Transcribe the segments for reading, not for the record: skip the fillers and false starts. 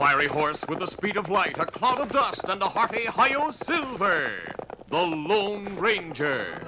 fiery horse with the speed of light, a cloud of dust, and a hearty hi-yo silver, the Lone Ranger.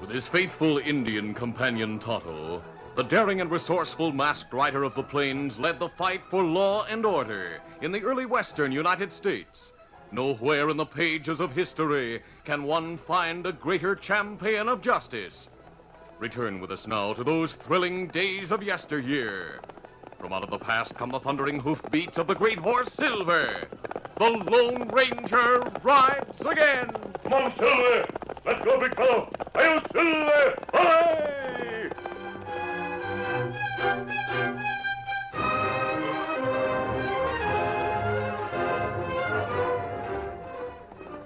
With his faithful Indian companion Tonto, the daring and resourceful masked rider of the plains led the fight for law and order in the early western United States. Nowhere in the pages of history can one find a greater champion of justice. Return with us now to those thrilling days of yesteryear. From out of the past come the thundering hoofbeats of the great horse Silver. The Lone Ranger rides again. Come on, Silver. Let's go, big fellow. Hi-yo, Silver! Hooray!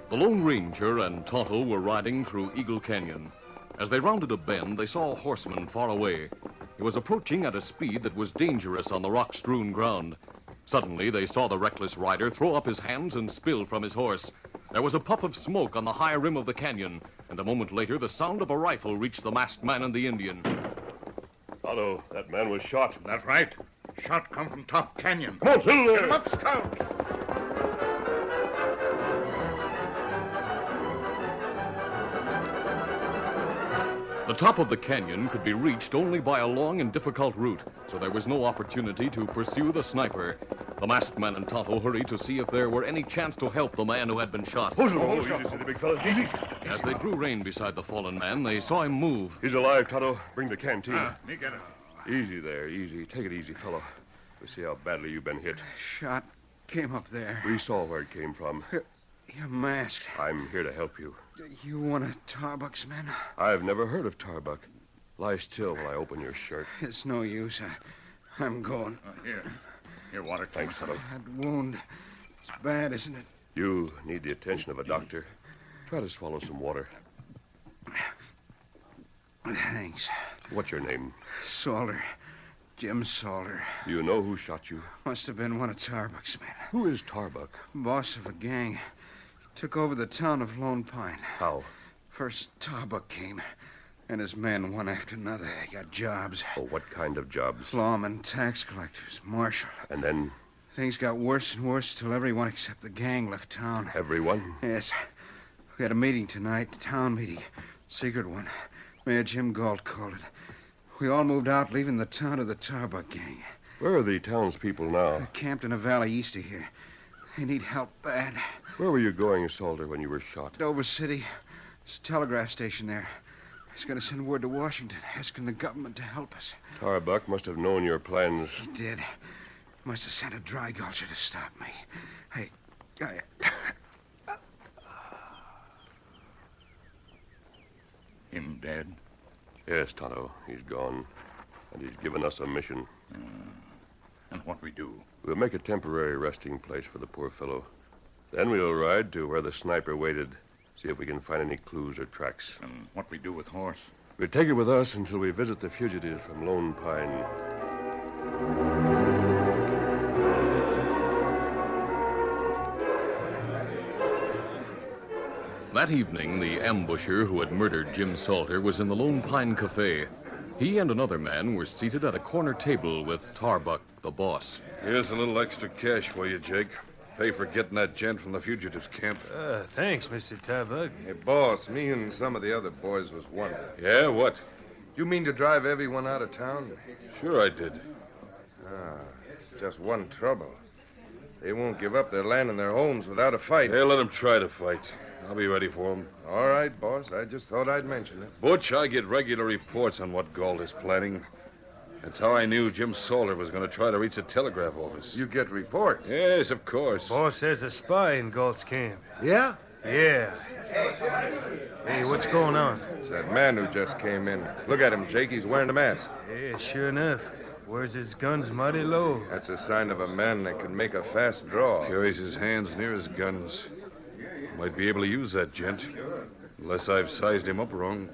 The Lone Ranger and Tonto were riding through Eagle Canyon. As they rounded a bend, they saw a horseman far away. He was approaching at a speed that was dangerous on the rock-strewn ground. Suddenly, they saw the reckless rider throw up his hands and spill from his horse. There was a puff of smoke on the high rim of the canyon, and a moment later, the sound of a rifle reached the masked man and the Indian. Tonto, that man was shot. That's right. Shot come from top canyon. Come on, Silver! Get him up, Scout! The top of the canyon could be reached only by a long and difficult route, so there was no opportunity to pursue the sniper. The masked man and Tonto hurried to see if there were any chance to help the man who had been shot. Easy, steady, big fella. Easy. As they drew rein beside the fallen man, they saw him move. He's alive, Tonto. Bring the canteen. Me get it. Easy there, easy. Take it easy, fellow. We see how badly you've been hit. Shot came up there. We saw where it came from. You're masked. I'm here to help you. You one of Tarbuck's men? I've never heard of Tarbuck. Lie still while I open your shirt. It's no use. I'm going. Here, water. Thanks, Tonto. That wound, it's bad, isn't it? You need the attention of a doctor. Try to swallow some water. Thanks. What's your name? Salter. Jim Salter. Do you know who shot you? Must have been one of Tarbuck's men. Who is Tarbuck? Boss of a gang. Took over the town of Lone Pine. How? First, Tarbuck came, and his men, one after another, got jobs. Oh, what kind of jobs? Lawmen, tax collectors, marshal. And then? Things got worse and worse till everyone except the gang left town. Everyone? Yes. We had a meeting tonight, a town meeting. Secret one. Mayor Jim Galt called it. We all moved out, leaving the town to the Tarbuck gang. Where are the townspeople now? They're camped in a valley east of here. They need help bad. Where were you going, Salter, when you were shot? Dover City. There's a telegraph station there. He's going to send word to Washington, asking the government to help us. Tarbuck must have known your plans. He did. Must have sent a dry gulcher to stop me. Hey, Him dead? Yes, Tonto. He's gone. And he's given us a mission. And what we do? We'll make a temporary resting place for the poor fellow. Then we'll ride to where the sniper waited See if we can find any clues or tracks. And what we do with horse? We'll take it with us until we visit the fugitives from Lone Pine. That evening, the ambusher who had murdered Jim Salter was in the Lone Pine Cafe. He and another man were seated at a corner table with Tarbuck, the boss. Here's a little extra cash for you, Jake. Pay for getting that gent from the fugitives' camp. Thanks, Mr. Tarbuck. Hey, boss, me and some of the other boys was wondering. Yeah, what? You mean to drive everyone out of town? Sure I did. Just one trouble. They won't give up their land and their homes without a fight. Hey, let them try to fight. I'll be ready for them. All right, boss. I just thought I'd mention it. Butch, I get regular reports on what Galt is planning. That's how I knew Jim Salter was going to try to reach the telegraph office. You get reports? Yes, of course. Boss says a spy in Galt's camp. Yeah? Yeah. Hey, what's going on? It's that man who just came in. Look at him, Jake. He's wearing a mask. Yeah, sure enough. Wears his guns mighty low. That's a sign of a man that can make a fast draw. Carries his hands near his guns. Might be able to use that gent. Unless I've sized him up wrong.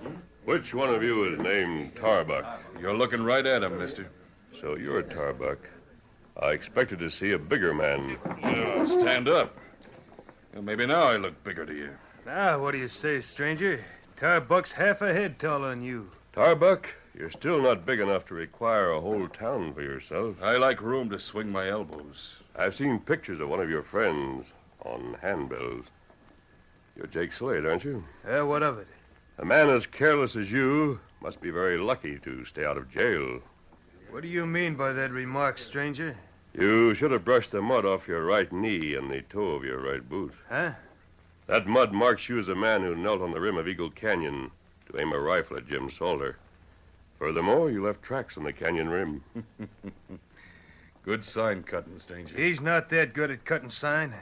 Which one of you is named Tarbuck? You're looking right at him, mister. So you're Tarbuck. I expected to see a bigger man. Stand up. Well, maybe now I look bigger to you. Now, what do you say, stranger? Tarbuck's half a head taller than you. Tarbuck, you're still not big enough to require a whole town for yourself. I like room to swing my elbows. I've seen pictures of one of your friends on handbills. You're Jake Slade, aren't you? What of it? A man as careless as you must be very lucky to stay out of jail. What do you mean by that remark, stranger? You should have brushed the mud off your right knee and the toe of your right boot. Huh? That mud marks you as a man who knelt on the rim of Eagle Canyon to aim a rifle at Jim Salter. Furthermore, you left tracks on the canyon rim. Good sign cutting, stranger. He's not that good at cutting sign.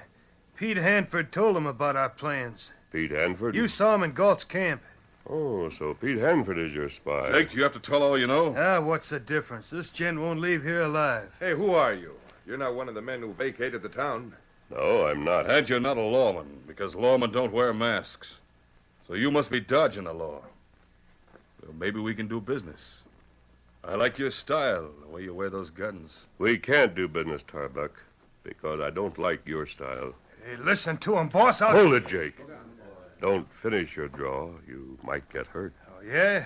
Pete Hanford told him about our plans. Pete Hanford? You saw him in Galt's camp. Oh, so Pete Hanford is your spy. Jake, you have to tell all you know. What's the difference? This gent won't leave here alive. Hey, who are you? You're not one of the men who vacated the town. No, I'm not. And you're not a lawman, because lawmen don't wear masks. So you must be dodging the law. Well, maybe we can do business. I like your style, the way you wear those guns. We can't do business, Tarbuck, because I don't like your style. Hey, listen to him, boss. Hold it, Jake. Don't finish your draw. You might get hurt. Oh, yeah?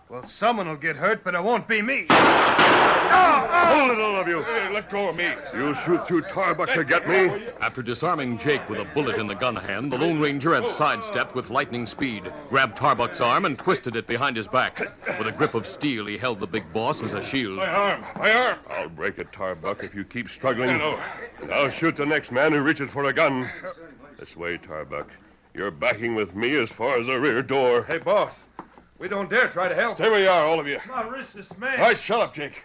Well, someone will get hurt, but it won't be me. Hold it, all of you. Hey, let go of me. You shoot through Tarbuck to get me? After disarming Jake with a bullet in the gun hand, the Lone Ranger had sidestepped with lightning speed, grabbed Tarbuck's arm, and twisted it behind his back. With a grip of steel, he held the big boss as a shield. My arm! My arm! I'll break it, Tarbuck, if you keep struggling. I know. And I'll shoot the next man who reaches for a gun. This way, Tarbuck. You're backing with me as far as the rear door. Hey, boss. We don't dare try to help. Stay where you are, all of you. My wrist is smashed. All right, shut up, Jake.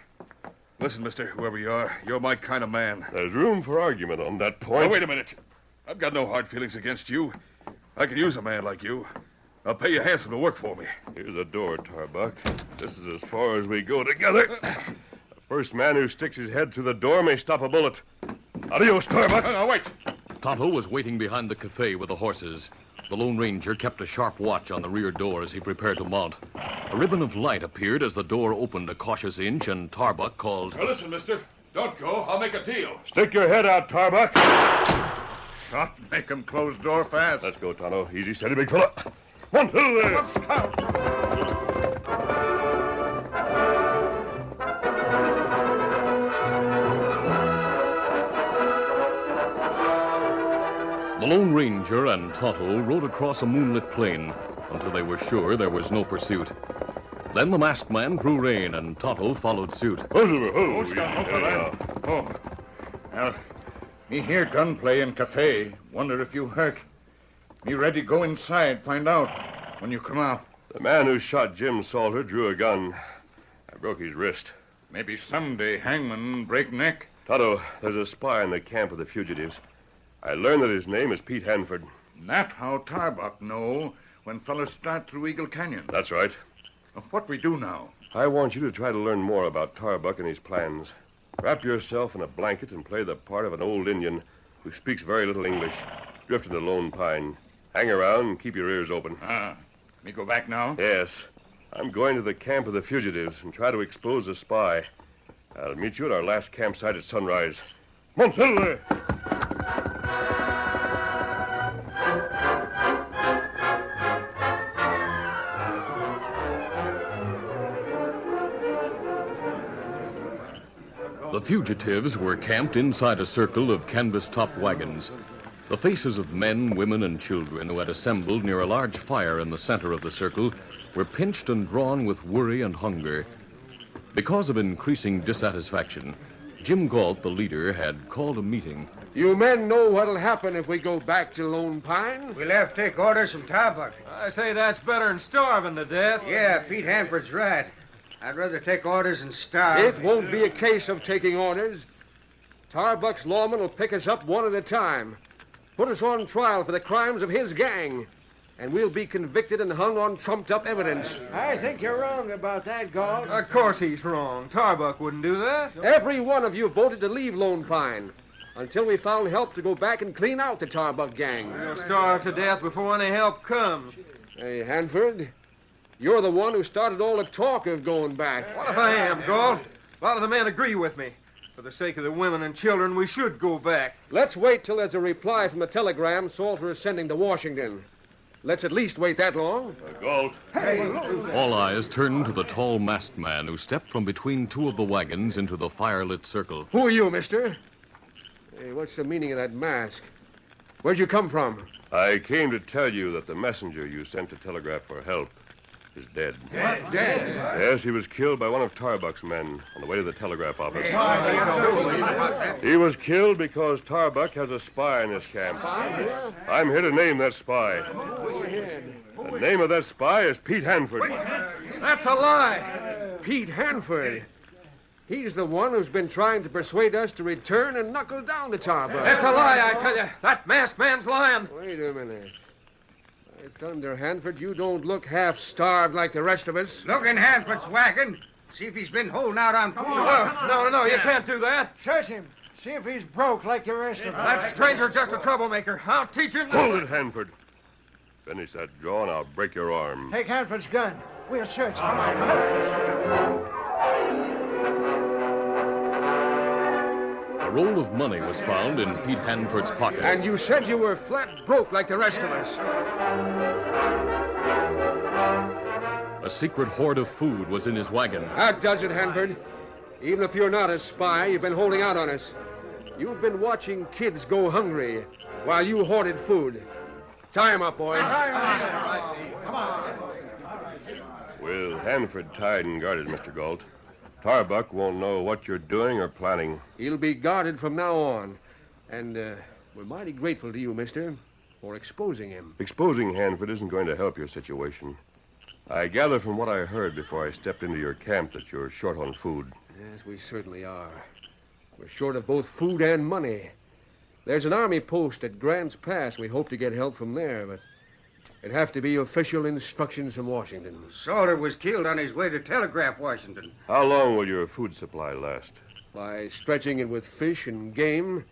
Listen, mister, whoever you are, you're my kind of man. There's room for argument on that point. Now, wait a minute. I've got no hard feelings against you. I could use a man like you. I'll pay you handsome to work for me. Here's a door, Tarbuck. This is as far as we go together. The first man who sticks his head through the door may stop a bullet. Adios, Tarbuck. Now, wait. Tonto was waiting behind the cafe with the horses. The Lone Ranger kept a sharp watch on the rear door as he prepared to mount. A ribbon of light appeared as the door opened a cautious inch, and Tarbuck called, Now, listen, mister. Don't go. I'll make a deal. Stick your head out, Tarbuck. Shot, make him close door fast. Let's go, Tonto. Easy, steady, big fella. 1, 2, there. The Lone Ranger and Tonto rode across a moonlit plain until they were sure there was no pursuit. Then the masked man drew rein, and Tonto followed suit. Oh, well, me hear gunplay in cafe. Wonder if you hurt. Me ready go inside, find out when you come out. The man who shot Jim Salter drew a gun. I broke his wrist. Maybe someday hangman break neck. Tonto, there's a spy in the camp of the fugitives. I learned that his name is Pete Hanford. That how Tarbuck know when fellas start through Eagle Canyon. That's right. What we do now? I want you to try to learn more about Tarbuck and his plans. Wrap yourself in a blanket and play the part of an old Indian who speaks very little English. Drift into Lone Pine. Hang around and keep your ears open. Me go back now? Yes. I'm going to the camp of the fugitives and try to expose the spy. I'll meet you at our last campsite at sunrise. Come on, settle there. The fugitives were camped inside a circle of canvas-topped wagons. The faces of men, women, and children who had assembled near a large fire in the center of the circle were pinched and drawn with worry and hunger. Because of increasing dissatisfaction, Jim Galt, the leader, had called a meeting. You men know what'll happen if we go back to Lone Pine? We'll have to take orders from Tarbuck. I say that's better than starving to death. Yeah, Pete Hanford's right. I'd rather take orders than starve. It won't be a case of taking orders. Tarbuck's lawmen will pick us up one at a time, put us on trial for the crimes of his gang, and we'll be convicted and hung on trumped-up evidence. I think you're wrong about that, Galt. Of course he's wrong. Tarbuck wouldn't do that. Every one of you voted to leave Lone Pine until we found help to go back and clean out the Tarbuck gang. We'll starve to death before any help comes. Hey, Hanford, you're the one who started all the talk of going back. What if I am, Galt? A lot of the men agree with me. For the sake of the women and children, we should go back. Let's wait till there's a reply from the telegram Salter is sending to Washington. Let's at least wait that long. Galt. All eyes turned to the tall masked man who stepped from between two of the wagons into the firelit circle. Who are you, mister? Hey, what's the meaning of that mask? Where'd you come from? I came to tell you that the messenger you sent to telegraph for help is dead. Dead? Yes, he was killed by one of Tarbuck's men on the way to the telegraph office. He was killed because Tarbuck has a spy in his camp. I'm here to name that spy. The name of that spy is Pete Hanford. That's a lie. Pete Hanford. He's the one who's been trying to persuade us to return and knuckle down to Tarbuck. That's a lie, I tell you. That masked man's lying. Wait a minute. Thunder, Hanford, you don't look half starved like the rest of us. Look in Hanford's wagon. See if he's been holding out on food. No, you can't do that. Search him. See if he's broke like the rest of us. That stranger's just a troublemaker. I'll teach him. Hold it, Hanford. Finish that draw and I'll break your arm. Take Hanford's gun. We'll search him. A roll of money was found in Pete Hanford's pocket. And you said you were flat broke like the rest of us. A secret hoard of food was in his wagon. That does it, Hanford. Even if you're not a spy, you've been holding out on us. You've been watching kids go hungry while you hoarded food. Tie him up, boys. With Hanford tied and guarded, Mr. Galt, Tarbuck won't know what you're doing or planning. He'll be guarded from now on. And we're mighty grateful to you, mister, for exposing him. Exposing Hanford isn't going to help your situation. I gather from what I heard before I stepped into your camp that you're short on food. Yes, we certainly are. We're short of both food and money. There's an army post at Grant's Pass. We hope to get help from there, but it'd have to be official instructions from Washington. Salter was killed on his way to telegraph Washington. How long will your food supply last? By stretching it with fish and game,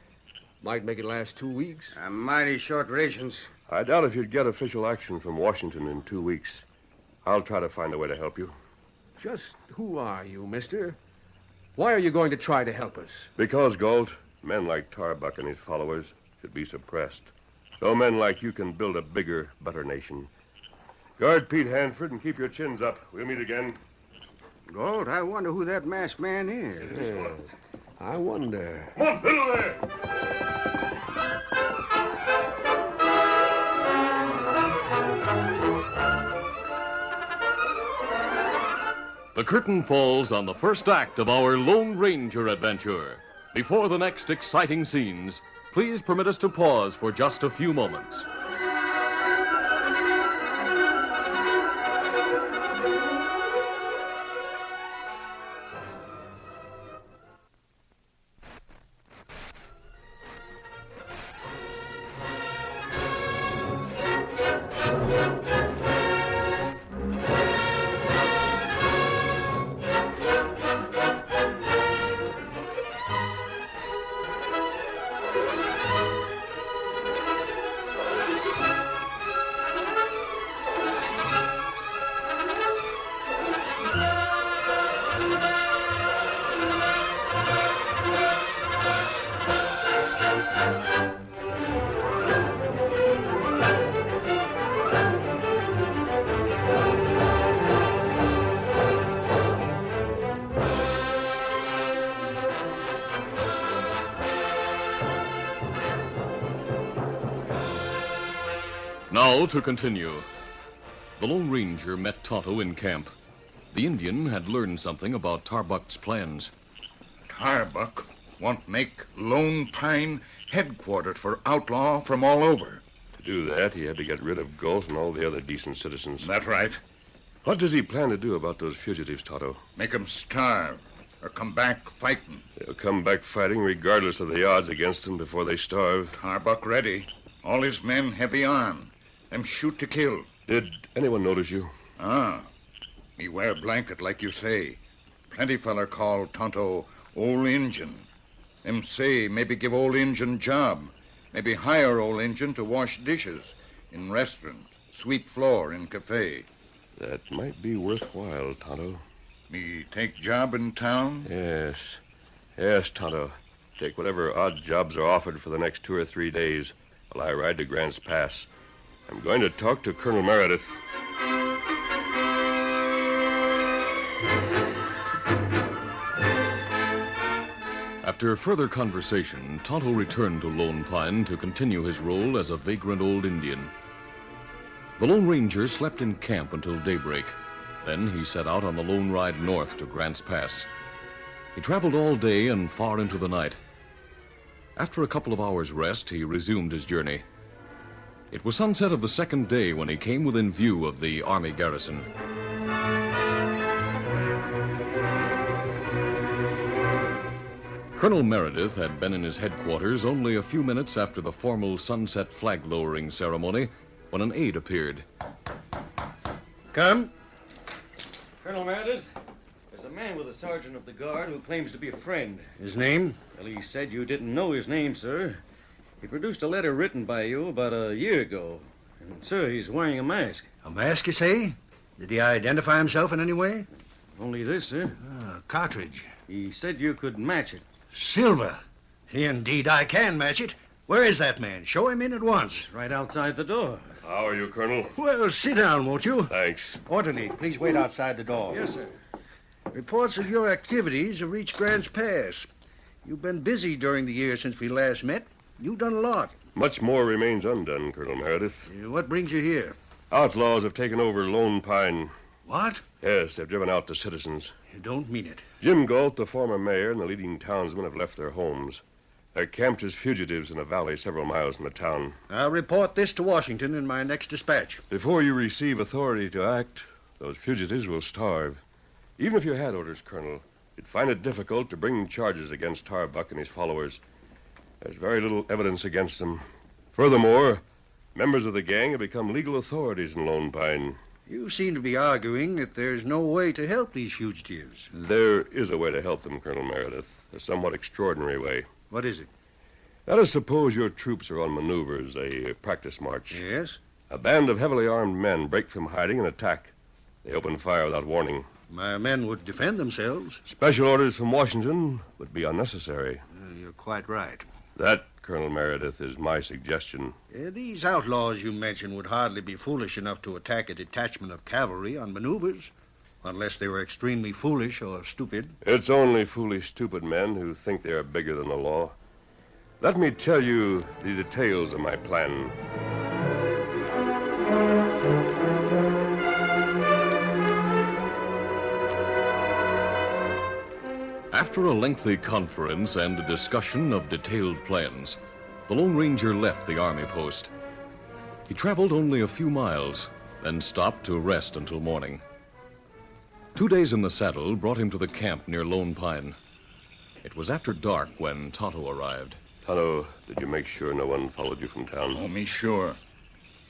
might make it last 2 weeks. Mighty short rations. I doubt if you'd get official action from Washington in 2 weeks. I'll try to find a way to help you. Just who are you, mister? Why are you going to try to help us? Because, Galt, men like Tarbuck and his followers should be suppressed. So men like you can build a bigger, better nation. Guard Pete Hanford and keep your chins up. We'll meet again. Galt, I wonder who that masked man is. Yes, I wonder. Come on, fiddle there! The curtain falls on the first act of our Lone Ranger adventure. Before the next exciting scenes, please permit us to pause for just a few moments. Now to continue. The Lone Ranger met Tonto in camp. The Indian had learned something about Tarbuck's plans. Tarbuck want make Lone Pine headquarters for outlaw from all over. To do that, he had to get rid of Galt and all the other decent citizens. That's right. What does he plan to do about those fugitives, Tonto? Make 'em starve or come back fighting. They'll come back fighting regardless of the odds against them before they starve. Tarbuck ready. All his men heavy armed. Them shoot to kill. Did anyone notice you? Me wear blanket like you say. Plenty feller call Tonto Old Injun. Them say maybe give Old Injun job. Maybe hire Old Injun to wash dishes in restaurant, sweep floor in cafe. That might be worthwhile, Tonto. Me take job in town? Yes. Yes, Tonto. Take whatever odd jobs are offered for the next 2 or 3 days while I ride to Grant's Pass. I'm going to talk to Colonel Meredith. After further conversation, Tonto returned to Lone Pine to continue his role as a vagrant old Indian. The Lone Ranger slept in camp until daybreak. Then he set out on the lone ride north to Grant's Pass. He traveled all day and far into the night. After a couple of hours' rest, he resumed his journey. It was sunset of the second day when he came within view of the army garrison. Colonel Meredith had been in his headquarters only a few minutes after the formal sunset flag-lowering ceremony when an aide appeared. Come. Colonel Meredith, there's a man with a sergeant of the guard who claims to be a friend. His name? Well, he said you didn't know his name, sir. He produced a letter written by you about a year ago. And, sir, he's wearing a mask. A mask, you say? Did he identify himself in any way? Only this, sir. A cartridge. He said you could match it. Silver. Indeed, I can match it. Where is that man? Show him in at once. It's right outside the door. How are you, Colonel? Well, sit down, won't you? Thanks. Orderly, please wait outside the door. Yes, sir. Reports of your activities have reached Grant's Pass. You've been busy during the year since we last met. You've done a lot. Much more remains undone, Colonel Meredith. What brings you here? Outlaws have taken over Lone Pine. What? Yes, they've driven out the citizens. You don't mean it. Jim Galt, the former mayor, and the leading townsmen have left their homes. They're camped as fugitives in a valley several miles from the town. I'll report this to Washington in my next dispatch. Before you receive authority to act, those fugitives will starve. Even if you had orders, Colonel, you'd find it difficult to bring charges against Tarbuck and his followers. There's very little evidence against them. Furthermore, members of the gang have become legal authorities in Lone Pine. You seem to be arguing that there's no way to help these fugitives. There is a way to help them, Colonel Meredith. A somewhat extraordinary way. What is it? Let us suppose your troops are on maneuvers, a practice march. Yes? A band of heavily armed men break from hiding and attack. They open fire without warning. My men would defend themselves. Special orders from Washington would be unnecessary. You're quite right. That, Colonel Meredith, is my suggestion. These outlaws you mentioned would hardly be foolish enough to attack a detachment of cavalry on maneuvers, unless they were extremely foolish or stupid. It's only foolish, stupid men who think they are bigger than the law. Let me tell you the details of my plan. After a lengthy conference and a discussion of detailed plans, the Lone Ranger left the army post. He traveled only a few miles, then stopped to rest until morning. 2 days in the saddle brought him to the camp near Lone Pine. It was after dark when Tonto arrived. Tonto, did you make sure no one followed you from town? Oh, me sure.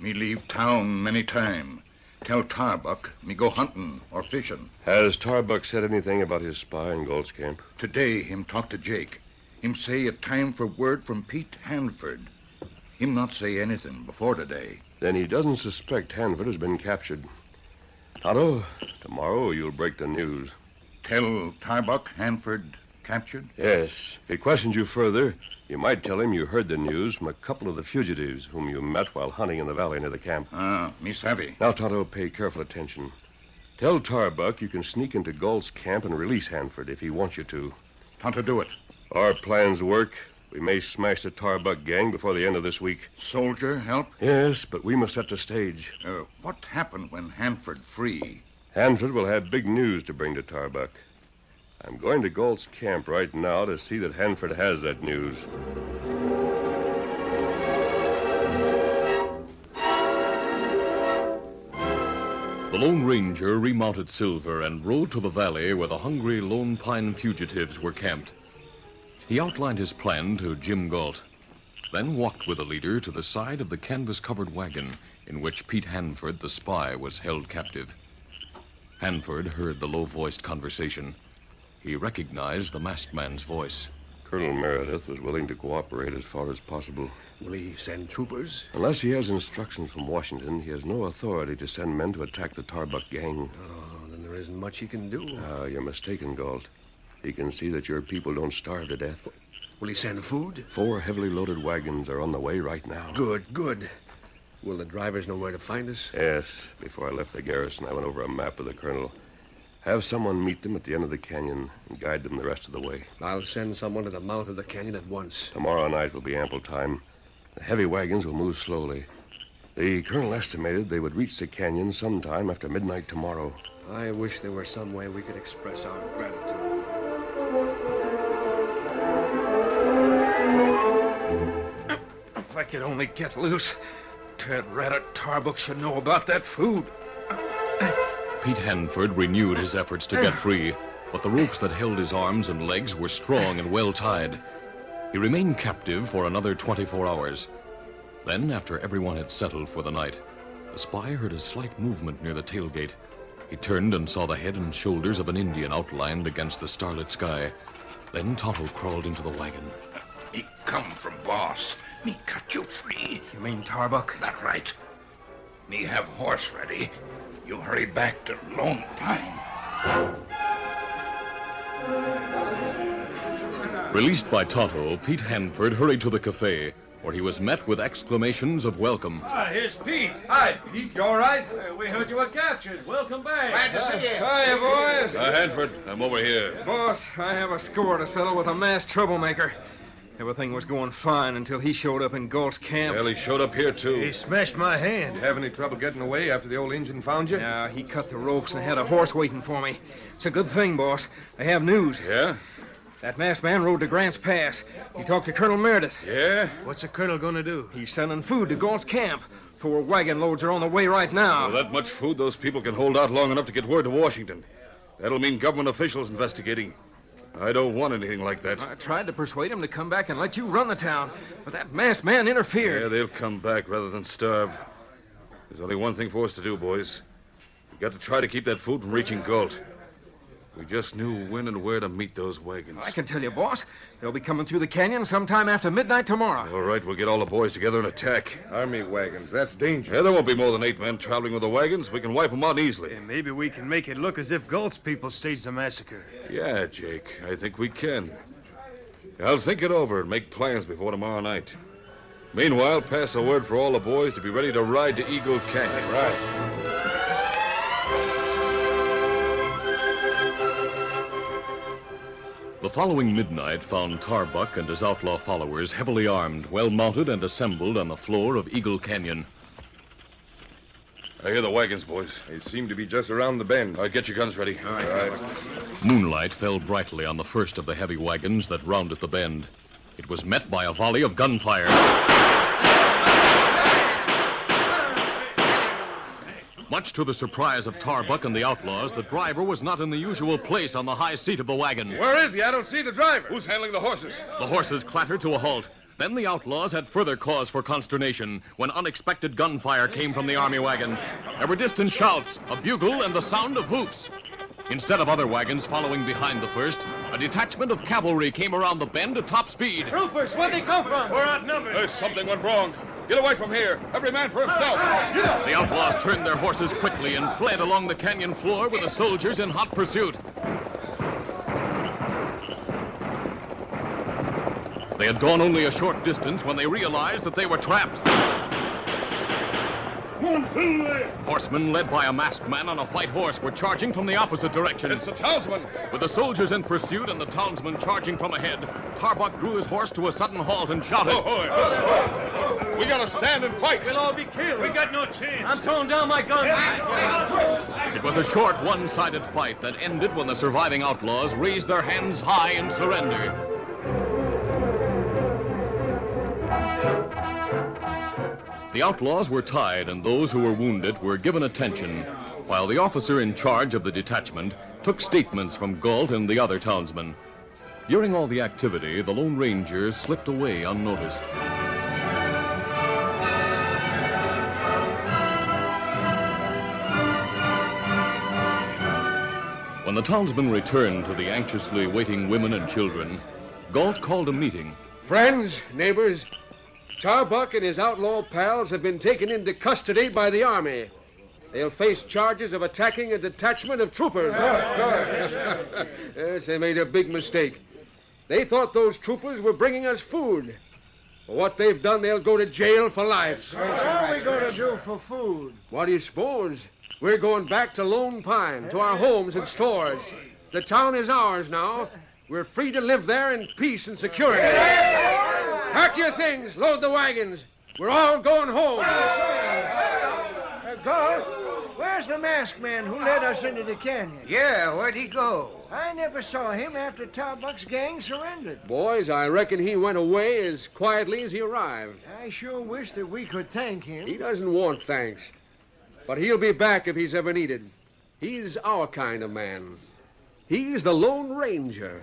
Me leave town many time. Tell Tarbuck me go hunting or fishing. Has Tarbuck said anything about his spy in Galt's camp? Today, him talk to Jake. Him say it time for word from Pete Hanford. Him not say anything before today. Then he doesn't suspect Hanford has been captured. Tonto, tomorrow you'll break the news. Tell Tarbuck Hanford captured? Yes. If he questions you further, you might tell him you heard the news from a couple of the fugitives whom you met while hunting in the valley near the camp. Me savvy. Now, Tonto, pay careful attention. Tell Tarbuck you can sneak into Galt's camp and release Hanford if he wants you to. Tonto, do it. Our plans work, We may smash the Tarbuck gang before the end of this week. Soldier help? Yes, but we must set the stage. What happened when Hanford free? Hanford will have big news to bring to Tarbuck. I'm going to Galt's camp right now to see that Hanford has that news. The Lone Ranger remounted Silver and rode to the valley where the hungry Lone Pine fugitives were camped. He outlined his plan to Jim Galt, then walked with the leader to the side of the canvas-covered wagon in which Pete Hanford, the spy, was held captive. Hanford heard the low-voiced conversation. He recognized the masked man's voice. Colonel Meredith was willing to cooperate as far as possible. Will he send troopers? Unless he has instructions from Washington, he has no authority to send men to attack the Tarbuck gang. Oh, then there isn't much he can do. You're mistaken, Galt. He can see that your people don't starve to death. Will he send food? 4 heavily loaded wagons are on the way right now. Good. Will the drivers know where to find us? Yes. Before I left the garrison, I went over a map with the colonel. Have someone meet them at the end of the canyon and guide them the rest of the way. I'll send someone to the mouth of the canyon at once. Tomorrow night will be ample time. The heavy wagons will move slowly. The colonel estimated they would reach the canyon sometime after midnight tomorrow. I wish there were some way we could express our gratitude. If I could only get loose, Ted Rat at Tarbuck should know about that food. Pete Hanford renewed his efforts to get free, but the ropes that held his arms and legs were strong and well tied. He remained captive for another 24 hours. Then, after everyone had settled for the night, the spy heard a slight movement near the tailgate. He turned and saw the head and shoulders of an Indian outlined against the starlit sky. Then Tonto crawled into the wagon. Me come from boss. Me cut you free. You mean Tarbuck? That right. Me have horse ready. You hurry back to Lone Pine. Released by Tonto, Pete Hanford hurried to the cafe, where he was met with exclamations of welcome. Here's Pete. Hi, Pete. You all right? We heard you were captured. Welcome back. Glad to see you. Hiya, boys. Hanford, I'm over here. Boss, I have a score to settle with a masked troublemaker. Everything was going fine until he showed up in Galt's camp. Well, he showed up here, too. He smashed my hand. Have any trouble getting away after the old Injun found you? Yeah, he cut the ropes and had a horse waiting for me. It's a good thing, boss. I have news. Yeah? That masked man rode to Grant's Pass. He talked to Colonel Meredith. Yeah? What's the colonel going to do? He's sending food to Galt's camp. 4 wagon loads are on the way right now. Well, that much food, those people can hold out long enough to get word to Washington. That'll mean government officials investigating. I don't want anything like that. I tried to persuade him to come back and let you run the town, but that masked man interfered. Yeah, they'll come back rather than starve. There's only one thing for us to do, boys. We've got to try to keep that food from reaching Galt. We just knew when and where to meet those wagons. I can tell you, boss. They'll be coming through the canyon sometime after midnight tomorrow. All right, we'll get all the boys together and attack. Army wagons. That's dangerous. Yeah, there won't be more than 8 men traveling with the wagons. We can wipe them out easily. And maybe we can make it look as if Galt's people staged the massacre. Yeah, Jake, I think we can. I'll think it over and make plans before tomorrow night. Meanwhile, pass a word for all the boys to be ready to ride to Eagle Canyon. Right. The following midnight found Tarbuck and his outlaw followers heavily armed, well mounted, and assembled on the floor of Eagle Canyon. I hear the wagons, boys. They seem to be just around the bend. All right, get your guns ready. All right. Moonlight fell brightly on the first of the heavy wagons that rounded the bend. It was met by a volley of gunfire. Much to the surprise of Tarbuck and the outlaws, the driver was not in the usual place on the high seat of the wagon. Where is he? I don't see the driver. Who's handling the horses? The horses clattered to a halt. Then the outlaws had further cause for consternation when unexpected gunfire came from the army wagon. There were distant shouts, a bugle, and the sound of hoofs. Instead of other wagons following behind the first, a detachment of cavalry came around the bend at top speed. Troopers, where'd they come from? We're outnumbered. Something went wrong. Get away from here. Every man for himself. The outlaws turned their horses quickly and fled along the canyon floor with the soldiers in hot pursuit. They had gone only a short distance when they realized that they were trapped. Horsemen led by a masked man on a white horse were charging from the opposite direction. It's the townsman. With the soldiers in pursuit and the townsman charging from ahead, Tarbuck drew his horse to a sudden halt and shouted, We gotta stand and fight. We'll all be killed. We got no chance. I'm throwing down my gun. It was a short, one-sided fight that ended when the surviving outlaws raised their hands high in surrender. The outlaws were tied, and those who were wounded were given attention, while the officer in charge of the detachment took statements from Galt and the other townsmen. During all the activity, the Lone Ranger slipped away unnoticed. When the townsmen returned to the anxiously waiting women and children, Galt called a meeting. Friends, neighbors, Tarbuck and his outlaw pals have been taken into custody by the Army. They'll face charges of attacking a detachment of troopers. Yes, they made a big mistake. They thought those troopers were bringing us food. For what they've done, they'll go to jail for life. What are we going to do for food? What do you suppose? We're going back to Lone Pine, to our homes and stores. The town is ours now. We're free to live there in peace and security. Pack your things, load the wagons. We're all going home. Galt, where's the masked man who led us into the canyon? Yeah, where'd he go? I never saw him after Tarbuck's gang surrendered. Boys, I reckon he went away as quietly as he arrived. I sure wish that we could thank him. He doesn't want thanks. But he'll be back if he's ever needed. He's our kind of man. He's the Lone Ranger.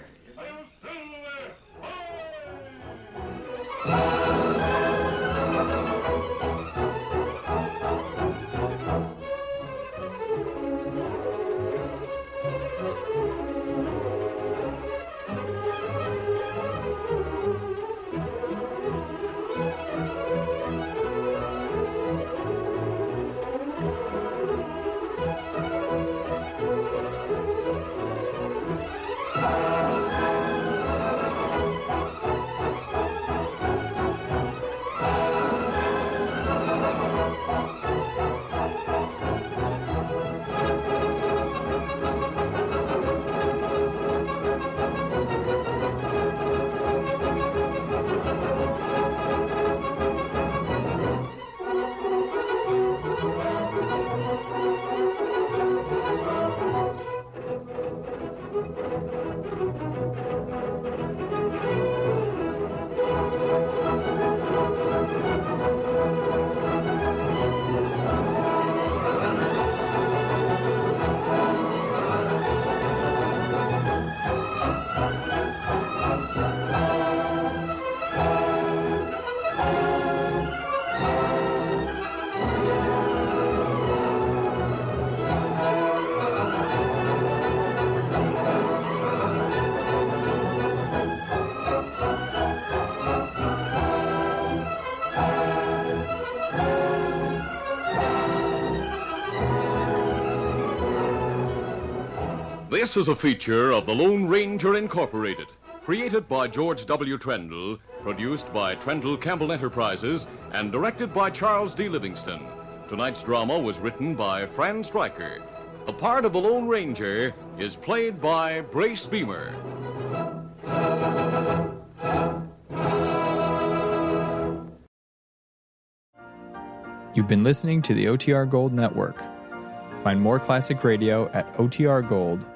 This is a feature of the Lone Ranger Incorporated, created by George W. Trendle, produced by Trendle Campbell Enterprises, and directed by Charles D. Livingston. Tonight's drama was written by Fran Stryker. The part of the Lone Ranger is played by Brace Beamer. You've been listening to the OTR Gold Network. Find more classic radio at otrgold.com.